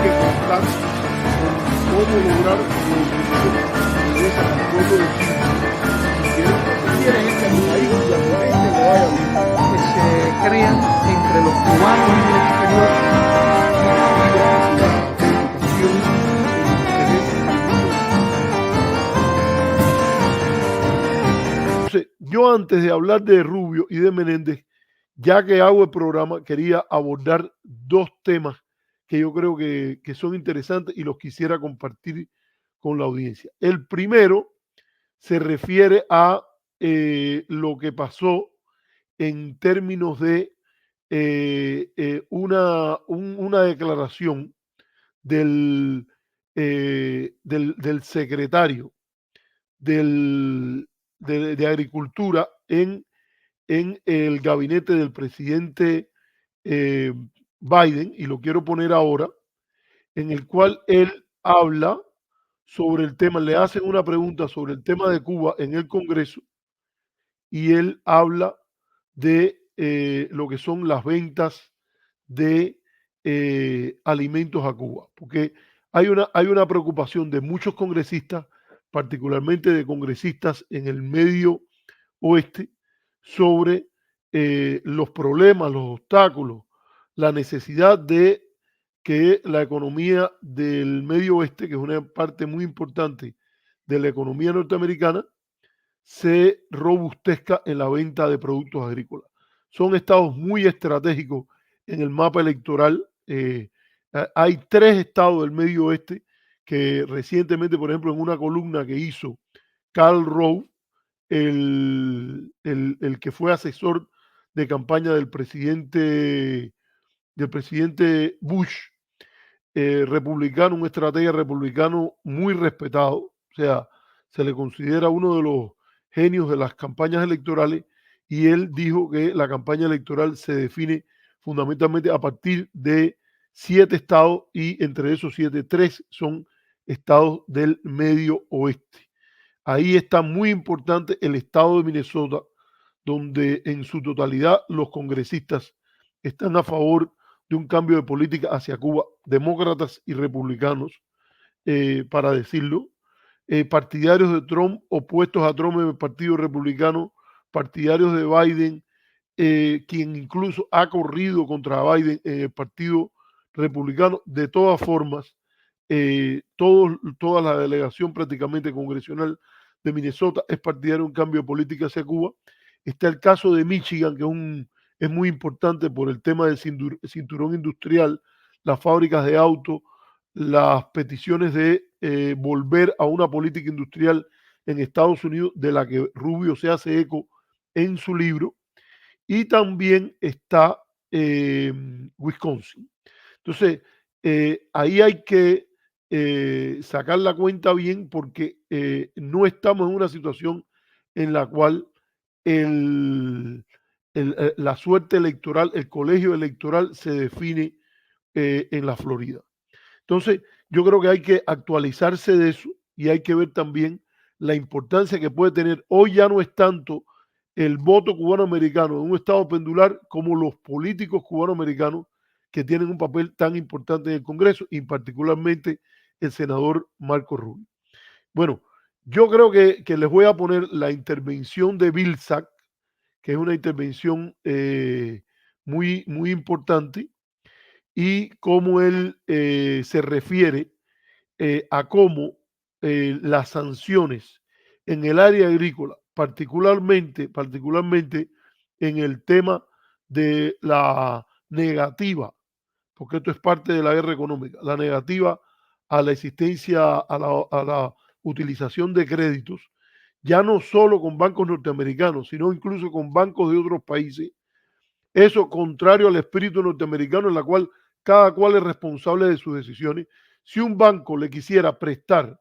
que contar con cómo lograr interesa al pueblo de Chile y que lo que quieren es que al país y a su gente le vaya bien. Que se crean entre los cubanos en el exterior Educación e interés al mundo. Entonces, yo antes de hablar de Rubio y de Menéndez, ya que hago el programa, quería abordar dos temas que yo creo que son interesantes y los quisiera compartir con la audiencia. El primero se refiere a lo que pasó en términos de una declaración del, del secretario del, de Agricultura en el gabinete del presidente eh, Biden, y lo quiero poner ahora, en el cual él habla sobre el tema, le hacen una pregunta sobre el tema de Cuba en el Congreso y él habla de lo que son las ventas de alimentos a Cuba, porque hay una preocupación de muchos congresistas, particularmente de congresistas en el medio oeste, sobre los problemas, los obstáculos, la necesidad de que la economía del medio oeste, que es una parte muy importante de la economía norteamericana, se robustezca en la venta de productos agrícolas. Son estados muy estratégicos en el mapa electoral. Hay tres estados del medio oeste que recientemente, por ejemplo, en una columna que hizo Karl Rove, el que fue asesor de campaña del presidente Bush, republicano, un estratega republicano muy respetado, o sea, se le considera uno de los genios de las campañas electorales, y él dijo que la campaña electoral se define fundamentalmente a partir de 7 estados, y entre esos 7, 3 son estados del medio oeste. Ahí está muy importante el estado de Minnesota, donde en su totalidad los congresistas están a favor de un cambio de política hacia Cuba, demócratas y republicanos, para decirlo, partidarios de Trump, opuestos a Trump en el Partido Republicano, partidarios de Biden, quien incluso ha corrido contra Biden en el Partido Republicano. De todas formas, toda la delegación prácticamente congresional de Minnesota es partidario de un cambio de política hacia Cuba. Está el caso de Michigan, que es muy importante por el tema del cinturón industrial, las fábricas de autos, las peticiones de volver a una política industrial en Estados Unidos, de la que Rubio se hace eco en su libro. Y también está Wisconsin. Entonces, ahí hay que sacar la cuenta bien, porque no estamos en una situación en la cual la suerte electoral, el colegio electoral se define en la Florida. Entonces, yo creo que hay que actualizarse de eso y hay que ver también la importancia que puede tener. Hoy ya no es tanto el voto cubano-americano en un estado pendular como los políticos cubano-americanos que tienen un papel tan importante en el Congreso, y particularmente el senador Marco Rubio. Bueno, yo creo que les voy a poner la intervención de Vilsack, que es una intervención muy importante, y cómo él se refiere a cómo las sanciones en el área agrícola, particularmente en el tema de la negativa, porque esto es parte de la guerra económica, la negativa a la existencia, a la utilización de créditos, ya no solo con bancos norteamericanos, sino incluso con bancos de otros países. Eso contrario al espíritu norteamericano, en la cual cada cual es responsable de sus decisiones. Si un banco le quisiera prestar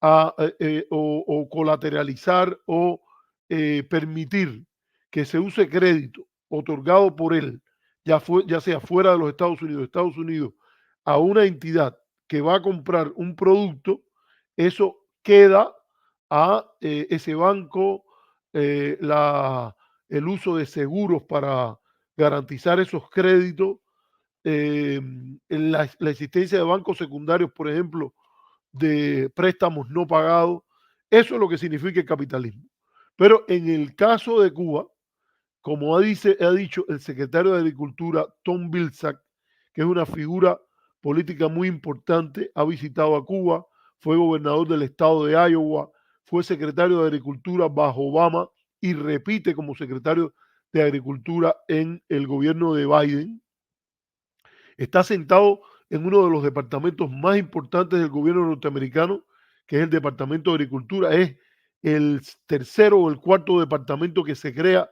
o colateralizar o permitir que se use crédito otorgado por él, ya sea fuera de los Estados Unidos, a una entidad que va a comprar un producto, eso queda a ese banco el uso de seguros para garantizar esos créditos, la existencia de bancos secundarios, por ejemplo, de préstamos no pagados. Eso es lo que significa el capitalismo. Pero en el caso de Cuba, como ha dicho el secretario de Agricultura, Tom Vilsack, que es una figura política muy importante, ha visitado a Cuba, fue gobernador del estado de Iowa, fue secretario de Agricultura bajo Obama y repite como secretario de Agricultura en el gobierno de Biden. Está sentado en uno de los departamentos más importantes del gobierno norteamericano, que es el Departamento de Agricultura. Es el tercero o el cuarto departamento que se crea,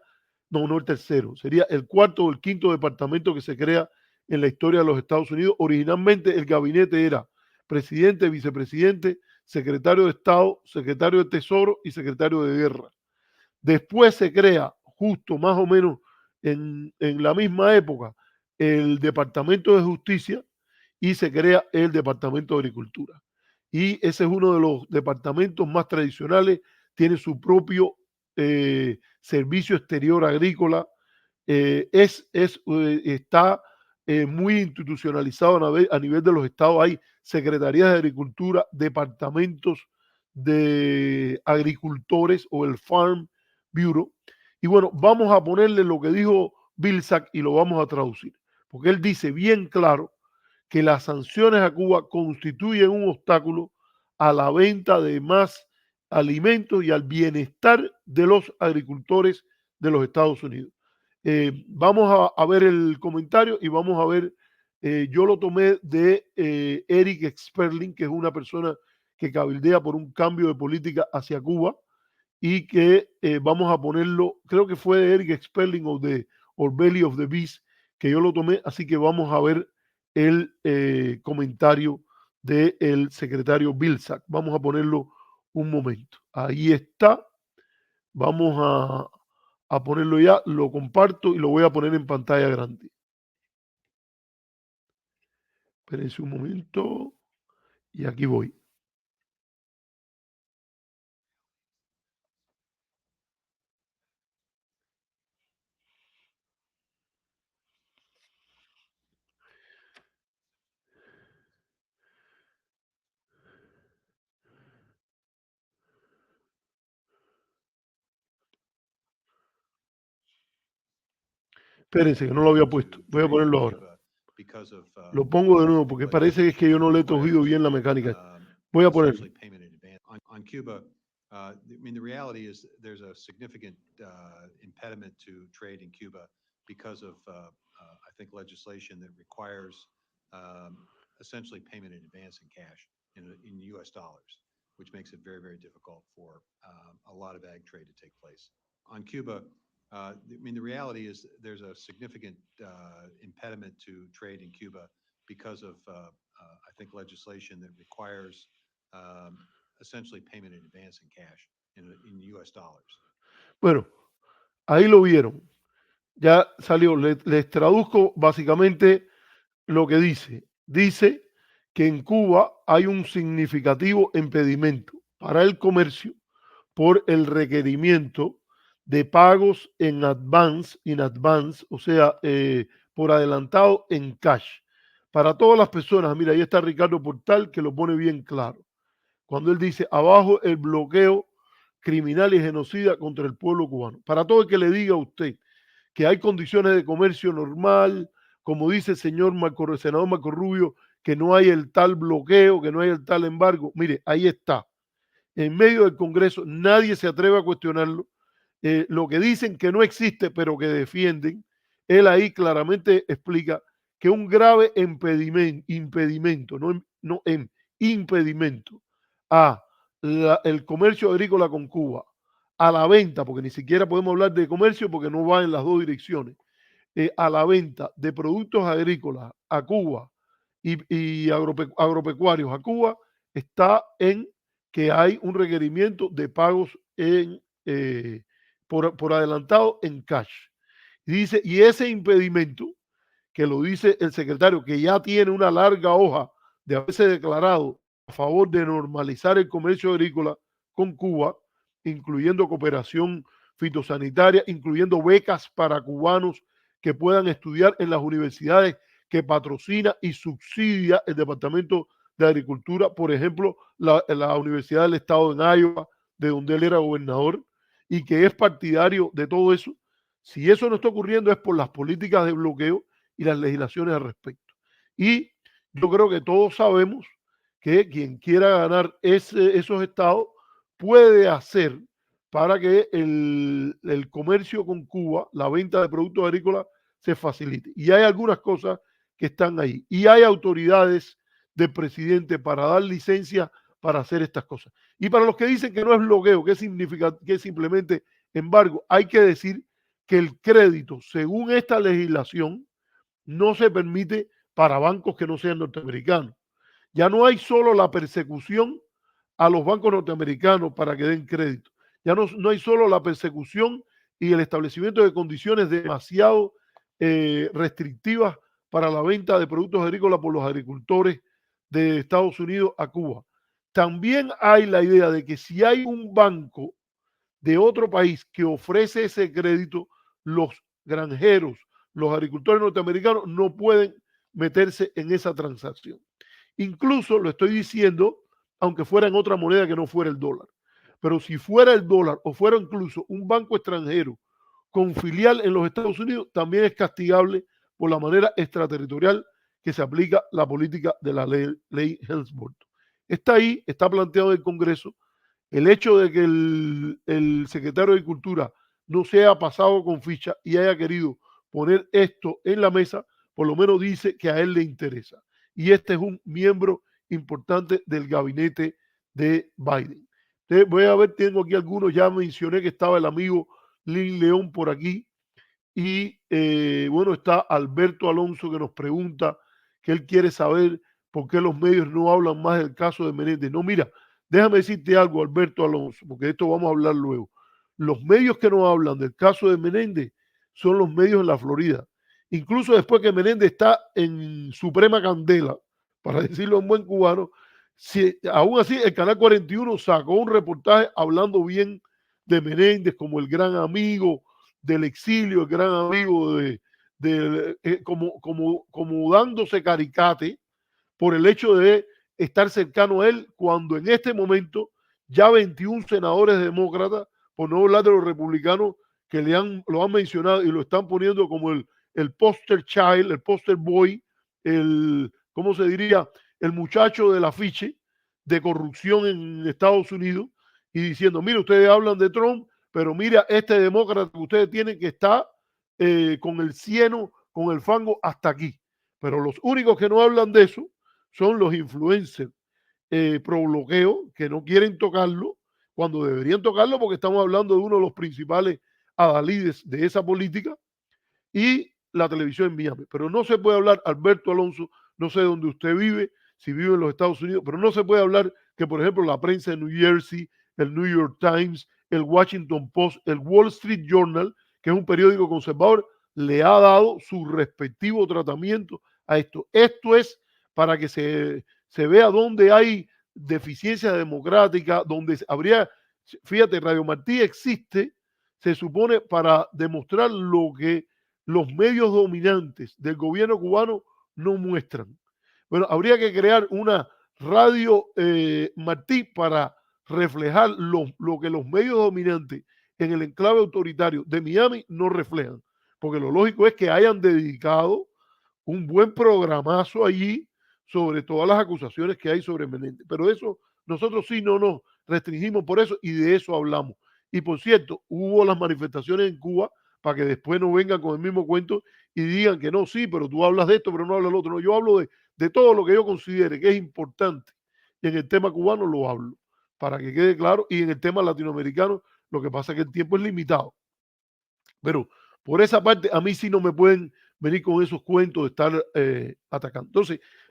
no el tercero, sería el cuarto o el quinto departamento que se crea en la historia de los Estados Unidos. Originalmente el gabinete era presidente, vicepresidente, secretario de Estado, secretario de Tesoro y secretario de Guerra. Después se crea, justo más o menos en la misma época, el Departamento de Justicia y se crea el Departamento de Agricultura. Y ese es uno de los departamentos más tradicionales, tiene su propio servicio exterior agrícola, está muy institucionalizado a nivel de los estados. Hay secretarías de agricultura, departamentos de agricultores o el Farm Bureau. Y bueno, vamos a ponerle lo que dijo Vilsack y lo vamos a traducir, porque él dice bien claro que las sanciones a Cuba constituyen un obstáculo a la venta de más alimentos y al bienestar de los agricultores de los Estados Unidos. Vamos a ver el comentario y vamos a ver, yo lo tomé de Eric Sperling, que es una persona que cabildea por un cambio de política hacia Cuba y que vamos a ponerlo, creo que fue de Eric Sperling o de Belly of the Beast, que yo lo tomé, así que vamos a ver el comentario del secretario Vilsack. Vamos a ponerlo un momento. Ahí está. Vamos a ponerlo ya, lo comparto y lo voy a poner en pantalla grande. Espérense un momento y aquí voy. Espérense que no lo había puesto. Voy a ponerlo ahora. Lo pongo de nuevo porque parece que yo no le he cogido bien la mecánica. Voy a ponerlo. On Cuba, I mean, the reality is there's a significant impediment to trade in Cuba because of, I think, legislation that requires essentially payment in advance in cash in US dollars, which makes it very, very difficult for a lot of ag trade to take place. On Cuba, I mean, the reality is there's a significant impediment to trade in Cuba because of, I think, legislation that requires essentially payment in advance in cash in US dollars. Bueno, ahí lo vieron. Ya salió. Les traduzco básicamente lo que dice. Dice que en Cuba hay un significativo impedimento para el comercio por el requerimiento de pagos en advance, o sea, por adelantado en cash. Para todas las personas, mira, ahí está Ricardo Portal que lo pone bien claro. Cuando él dice, abajo el bloqueo criminal y genocida contra el pueblo cubano. Para todo el que le diga a usted que hay condiciones de comercio normal, como dice el senador Marco Rubio, que no hay el tal bloqueo, que no hay el tal embargo. Mire, ahí está. En medio del Congreso nadie se atreve a cuestionarlo. Lo que dicen que no existe, pero que defienden, él ahí claramente explica que un grave impedimento, impedimento a el comercio agrícola con Cuba, a la venta, porque ni siquiera podemos hablar de comercio porque no va en las dos direcciones, a la venta de productos agrícolas a Cuba y agropecuarios a Cuba, está en que hay un requerimiento de pagos por adelantado en cash. Y dice, y ese impedimento, que lo dice el secretario, que ya tiene una larga hoja de haberse declarado a favor de normalizar el comercio agrícola con Cuba, incluyendo cooperación fitosanitaria, incluyendo becas para cubanos que puedan estudiar en las universidades que patrocina y subsidia el Departamento de Agricultura, por ejemplo, la Universidad del Estado en Iowa, de donde él era gobernador, y que es partidario de todo eso. Si eso no está ocurriendo es por las políticas de bloqueo y las legislaciones al respecto. Y yo creo que todos sabemos que quien quiera ganar esos estados puede hacer para que el comercio con Cuba, la venta de productos agrícolas, se facilite. Y hay algunas cosas que están ahí. Y hay autoridades del presidente para dar licencia para hacer estas cosas. Y para los que dicen que no es bloqueo, que significa que es simplemente embargo, hay que decir que el crédito, según esta legislación, no se permite para bancos que no sean norteamericanos. Ya no hay solo la persecución a los bancos norteamericanos para que den crédito. Ya no hay solo la persecución y el establecimiento de condiciones demasiado restrictivas para la venta de productos agrícolas por los agricultores de Estados Unidos a Cuba. También hay la idea de que si hay un banco de otro país que ofrece ese crédito, los granjeros, los agricultores norteamericanos no pueden meterse en esa transacción. Incluso lo estoy diciendo, aunque fuera en otra moneda que no fuera el dólar. Pero si fuera el dólar o fuera incluso un banco extranjero con filial en los Estados Unidos, también es castigable por la manera extraterritorial que se aplica la política de la ley Helms-Burton. Está ahí, está planteado en el Congreso. El hecho de que el secretario de Agricultura no se haya pasado con ficha y haya querido poner esto en la mesa, por lo menos dice que a él le interesa. Y este es un miembro importante del gabinete de Biden. Entonces, voy a ver, tengo aquí algunos, ya mencioné que estaba el amigo Lin León por aquí. Y bueno, está Alberto Alonso que nos pregunta que él quiere saber por qué los medios no hablan más del caso de Menéndez. No, mira, déjame decirte algo, Alberto Alonso, porque de esto vamos a hablar luego. Los medios que no hablan del caso de Menéndez son los medios en la Florida. Incluso después que Menéndez está en suprema candela, para decirlo en buen cubano, si, aún así el Canal 41 sacó un reportaje hablando bien de Menéndez como el gran amigo del exilio, el gran amigo como dándose caricate por el hecho de estar cercano a él, cuando en este momento ya 21 senadores demócratas, por no hablar de los republicanos, que lo han mencionado y lo están poniendo como el poster child, el poster boy, ¿cómo se diría? El muchacho del afiche de corrupción en Estados Unidos, y diciendo, mire, ustedes hablan de Trump, pero mira, este demócrata que ustedes tienen que está con el cieno, con el fango hasta aquí. Pero los únicos que no hablan de eso son los influencers pro bloqueo que no quieren tocarlo cuando deberían tocarlo, porque estamos hablando de uno de los principales adalides de esa política, y la televisión en Miami. Pero no se puede hablar, Alberto Alonso, no sé dónde usted vive, si vive en los Estados Unidos, pero no se puede hablar que, por ejemplo, la prensa de New Jersey, el New York Times, el Washington Post, el Wall Street Journal, que es un periódico conservador, le ha dado su respectivo tratamiento a esto. Esto es para que se vea dónde hay deficiencia democrática, donde habría, fíjate, Radio Martí existe, se supone, para demostrar lo que los medios dominantes del gobierno cubano no muestran. Bueno, habría que crear una radio Martí para reflejar lo que los medios dominantes en el enclave autoritario de Miami no reflejan. Porque lo lógico es que hayan dedicado un buen programazo allí sobre todas las acusaciones que hay sobre Menéndez. Pero eso nosotros sí no nos restringimos por eso y de eso hablamos. Y por cierto, hubo las manifestaciones en Cuba para que después no vengan con el mismo cuento y digan que no, sí, pero tú hablas de esto, pero no hablas del otro. No, yo hablo de todo lo que yo considere que es importante. Y en el tema cubano lo hablo, para que quede claro. Y en el tema latinoamericano, lo que pasa es que el tiempo es limitado. Pero por esa parte, a mí sí no me pueden venir con esos cuentos de estar atacando. Entonces,